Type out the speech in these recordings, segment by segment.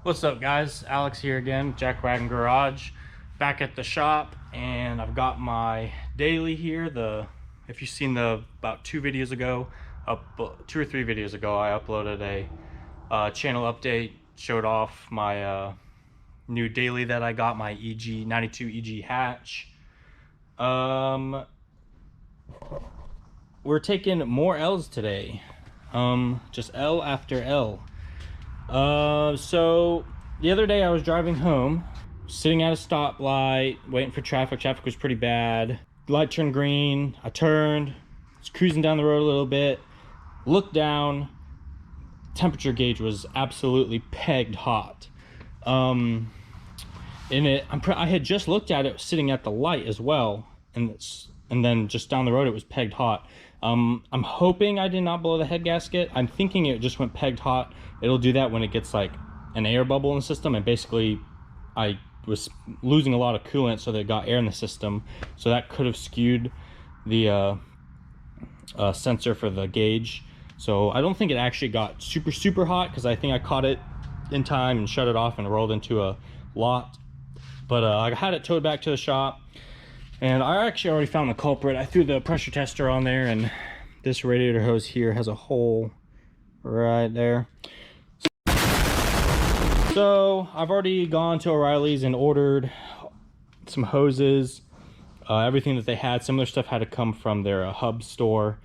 What's up, guys? Alex here again, Jack Wagon Garage, back at the shop, and I've got my daily here. If you've seen about 2 videos ago, 2 or 3 videos ago, I uploaded a channel update, showed off my new daily that I got, my 92 EG hatch. We're taking more L's today, just L after L. So the other day I was driving home, sitting at a stoplight, waiting for traffic. Traffic was pretty bad. Light turned green. I turned, was cruising down the road a little bit, looked down. Temperature gauge was absolutely pegged hot. I had just looked at it sitting at the light as well, and then just down the road it was pegged hot. I'm hoping I did not blow the head gasket. I'm thinking it just went pegged hot. It'll do that when it gets like an air bubble in the system, and basically I was losing a lot of coolant, so they got air in the system, so that could have skewed the sensor for the gauge. So I don't think it actually got super hot, because I think I caught it in time and shut it off and rolled into a lot. But I had it towed back to the shop, and I actually already found the culprit. I threw the pressure tester on there, and this radiator hose here has a hole right there. So I've already gone to O'Reilly's and ordered some hoses, everything that they had. Some of their stuff had to come from their hub store,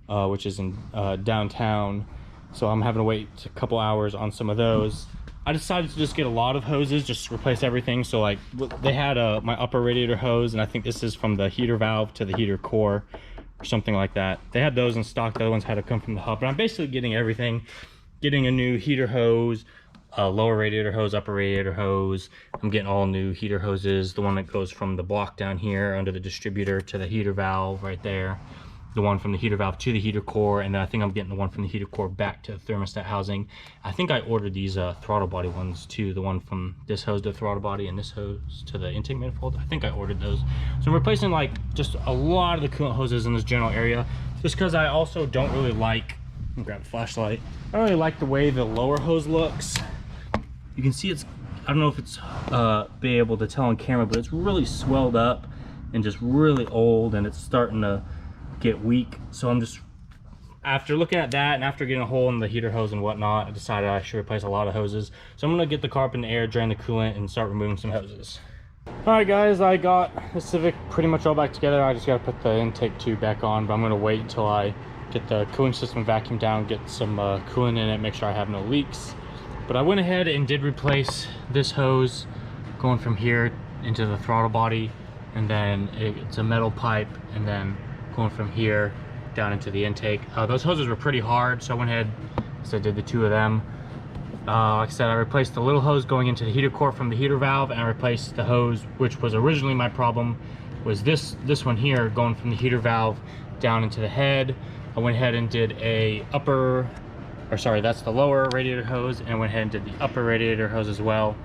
which is in downtown. So I'm having to wait a couple hours on some of those. I decided to just get a lot of hoses, just replace everything. So like they had my upper radiator hose, and I think this is from the heater valve to the heater core or something like that. They had those in stock. The other ones had to come from the hub. But I'm basically getting everything, getting a new heater hose, lower radiator hose, upper radiator hose. I'm getting all new heater hoses. The one that goes from the block down here under the distributor to the heater valve right there. The one from the heater valve to the heater core, and then I think I'm getting the one from the heater core back to the thermostat housing. I think I ordered these throttle body ones too, the one from this hose to the throttle body and this hose to the intake manifold. I think I ordered those. So I'm replacing like just a lot of the coolant hoses in this general area, just because I also don't really like, let me grab a flashlight, I don't really like the way the lower hose looks. You can see it's, I don't know if it's be able to tell on camera, but it's really swelled up and just really old, and it's starting to get weak. So I'm just, after looking at that and after getting a hole in the heater hose and whatnot, I decided I should replace a lot of hoses. So I'm gonna get the car up in the air, drain the coolant, and start removing some hoses. All right guys, I got the Civic pretty much all back together. I just gotta put the intake tube back on, but I'm gonna wait until I get the cooling system vacuumed down, get some coolant in it, make sure I have no leaks. But I went ahead and did replace this hose going from here into the throttle body, and then it's a metal pipe, and then going from here down into the intake. Those hoses were pretty hard, so I went ahead, so I did the 2 of them. Like I said, I replaced the little hose going into the heater core from the heater valve, and I replaced the hose, which was originally my problem, was this one here going from the heater valve down into the head. I went ahead and did that's the lower radiator hose, and I went ahead and did the upper radiator hose as well.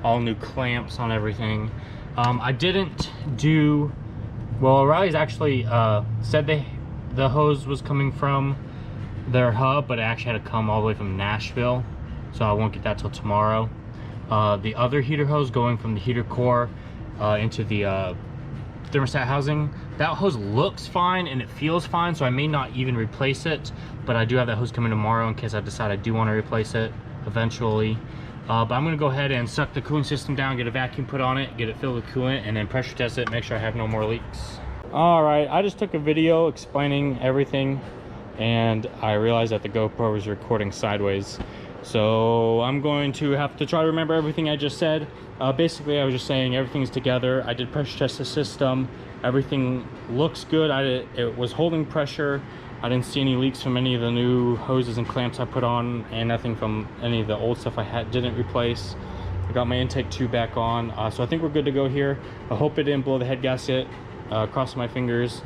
All new clamps on everything. I didn't do, well, O'Reilly's actually said the hose was coming from their hub, but it actually had to come all the way from Nashville, so I won't get that till tomorrow. The other heater hose going from the heater core into the thermostat housing, that hose looks fine and it feels fine, so I may not even replace it, but I do have that hose coming tomorrow in case I decide I do want to replace it eventually. But I'm going to go ahead and suck the cooling system down, get a vacuum put on it, get it filled with coolant, and then pressure test it, make sure I have no more leaks. All right, I just took a video explaining everything, and I realized that the GoPro was recording sideways. So I'm going to have to try to remember everything I just said. Basically, I was just saying everything's together. I did pressure test the system. Everything looks good. It was holding pressure. I didn't see any leaks from any of the new hoses and clamps I put on, and nothing from any of the old stuff I didn't replace. I got my intake tube back on, so I think we're good to go here. I hope it didn't blow the head gasket. Crossing my fingers.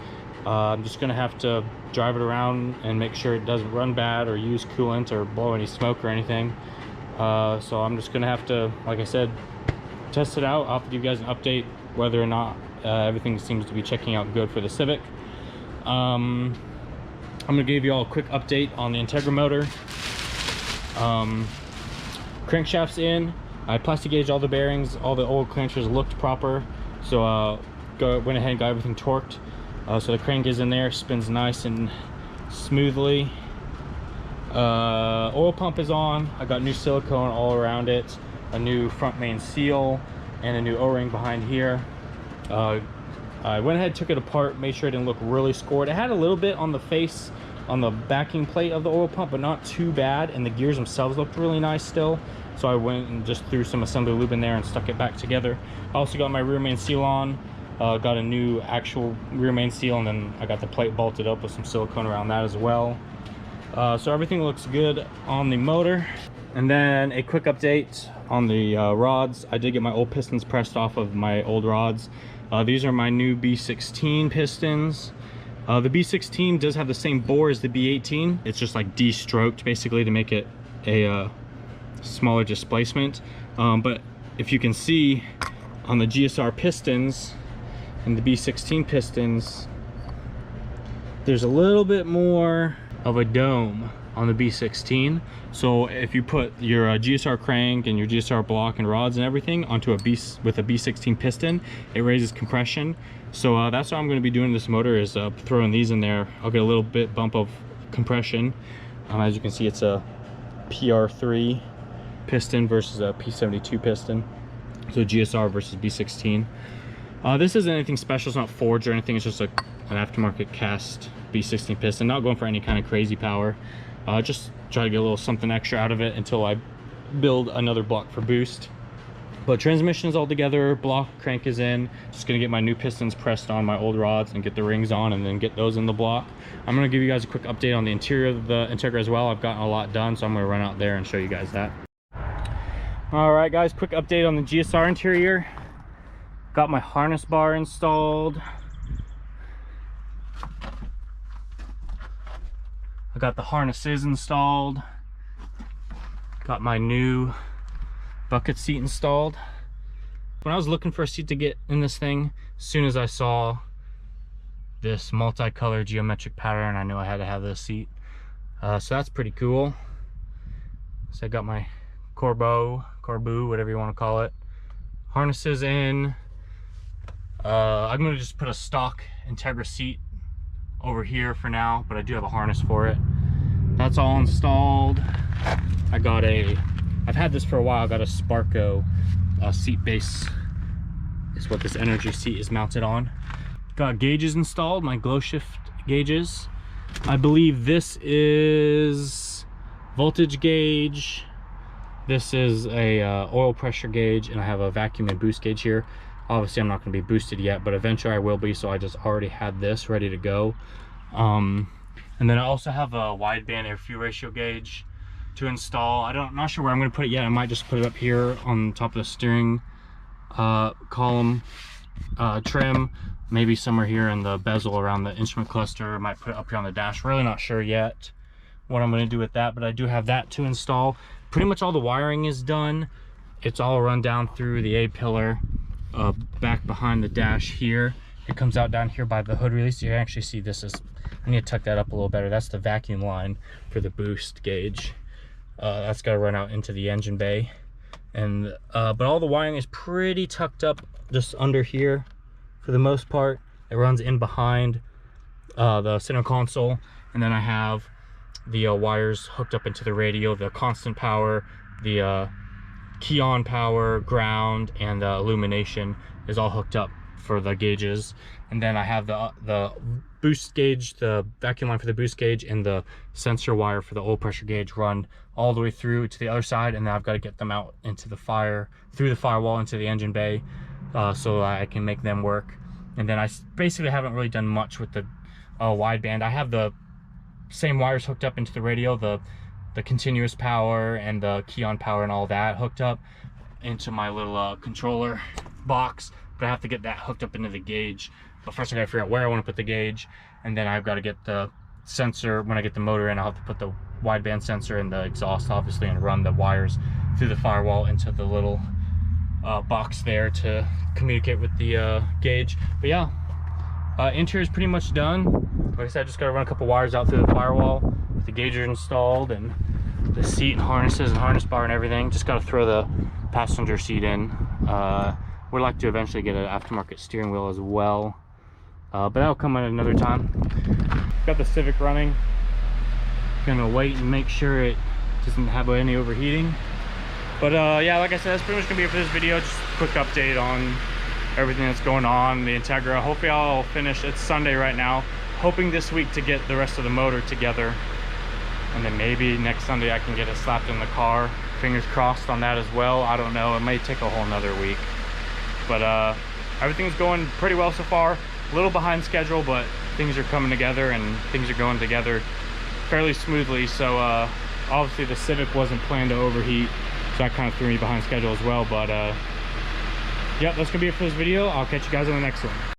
I'm just gonna have to drive it around and make sure it doesn't run bad or use coolant or blow any smoke or anything. So I'm just gonna have to, like I said, test it out. I'll have to give you guys an update whether or not everything seems to be checking out good for the Civic. I'm gonna give you all a quick update on the Integra motor. Crankshaft's in. I plastic gauged all the bearings, all the oil clenchers looked proper, so went ahead and got everything torqued. So the crank is in there, spins nice and smoothly. Oil pump is on. I got new silicone all around it, a new front main seal, and a new O-ring behind here. I went ahead, took it apart, made sure it didn't look really scored. It had a little bit on the face, on the backing plate of the oil pump, but not too bad, and the gears themselves looked really nice still. So I went and just threw some assembly lube in there and stuck it back together. I also got my rear main seal on, got a new actual rear main seal, and then I got the plate bolted up with some silicone around that as well. So everything looks good on the motor. And then a quick update on the rods. I did get my old pistons pressed off of my old rods. These are my new B16 pistons. The B16 does have the same bore as the B18. It's just like de-stroked basically to make it a smaller displacement. But if you can see on the GSR pistons and the B16 pistons, there's a little bit more of a dome on the B16. So if you put your GSR crank and your GSR block and rods and everything onto a B16 piston, it raises compression. So that's what I'm going to be doing this motor, is throwing these in there. I'll get a little bit bump of compression. As you can see, it's a PR3 piston versus a P72 piston. So GSR versus B16. This isn't anything special, it's not forged or anything, it's just an aftermarket cast B16 piston. Not going for any kind of crazy power. Just try to get a little something extra out of it until I build another block for boost. But transmission is all together, block crank is in. Just gonna get my new pistons pressed on my old rods and get the rings on, and then get those in the block. I'm gonna give you guys a quick update on the interior of the Integra as well. I've gotten a lot done, so I'm gonna run out there and show you guys that. All right guys, quick update on the GSR interior. Got my harness bar installed. I got the harnesses installed. Got my new bucket seat installed. When I was looking for a seat to get in this thing, as soon as I saw this multicolored geometric pattern, I knew I had to have this seat. So that's pretty cool. So I got my Corbu, whatever you want to call it, harnesses in. I'm gonna just put a stock Integra seat over here for now, but I do have a harness for it. That's all installed. I've had this for a while. I got a Sparco seat base. Is what this energy seat is mounted on. Got gauges installed, my glow shift gauges. I believe this is voltage gauge. This is a oil pressure gauge, and I have a vacuum and boost gauge here. Obviously I'm not going to be boosted yet, but eventually I will be, so I just already had this ready to go. And then I also have a wideband air fuel ratio gauge to install. I'm not sure where I'm going to put it yet. I might just put it up here on top of the steering column trim, maybe somewhere here in the bezel around the instrument cluster. I might put it up here on the dash. Really not sure yet what I'm going to do with that, but I do have that to install. Pretty much all the wiring is done. It's all run down through the A-pillar back behind the dash here. It comes out down here by the hood release. You can actually see this is, I need to tuck that up a little better. That's the vacuum line for the boost gauge. That's got to run out into the engine bay. And but all the wiring is pretty tucked up just under here for the most part. It runs in behind the center console, and then I have the wires hooked up into the radio, the constant power, the key on power, ground, and the illumination is all hooked up for the gauges. And then I have the boost gauge, the vacuum line for the boost gauge, and the sensor wire for the oil pressure gauge run all the way through to the other side, and then I've got to get them out into the through the firewall into the engine bay, so I can make them work. And then I basically haven't really done much with the wideband. I have the same wires hooked up into the radio, the continuous power and the key on power and all that hooked up into my little controller box, but I have to get that hooked up into the gauge. But first I gotta figure out where I want to put the gauge, and then I've got to get the sensor. When I get the motor in, I'll have to put the wideband sensor and the exhaust obviously, and run the wires through the firewall into the little box there to communicate with the gauge. But yeah, interior is pretty much done. Like I said, I just gotta run a couple wires out through the firewall with the gauger installed, and the seat and harnesses and harness bar and everything. Just got to throw the passenger seat in. Would like to eventually get an aftermarket steering wheel as well, but that'll come at another time. Got the Civic running. Gonna wait and make sure it doesn't have any overheating. But yeah, like I said, that's pretty much gonna be it for this video. Just a quick update on everything that's going on, the Integra. Hopefully I'll finish, it's Sunday right now, hoping this week to get the rest of the motor together, and then maybe next Sunday I can get it slapped in the car. Fingers crossed on that as well. I don't know, it may take a whole nother week, but everything's going pretty well so far. A little behind schedule, but things are coming together and things are going together fairly smoothly. So obviously the Civic wasn't planned to overheat, so that kind of threw me behind schedule as well. But yeah, that's gonna be it for this video. I'll catch you guys on the next one.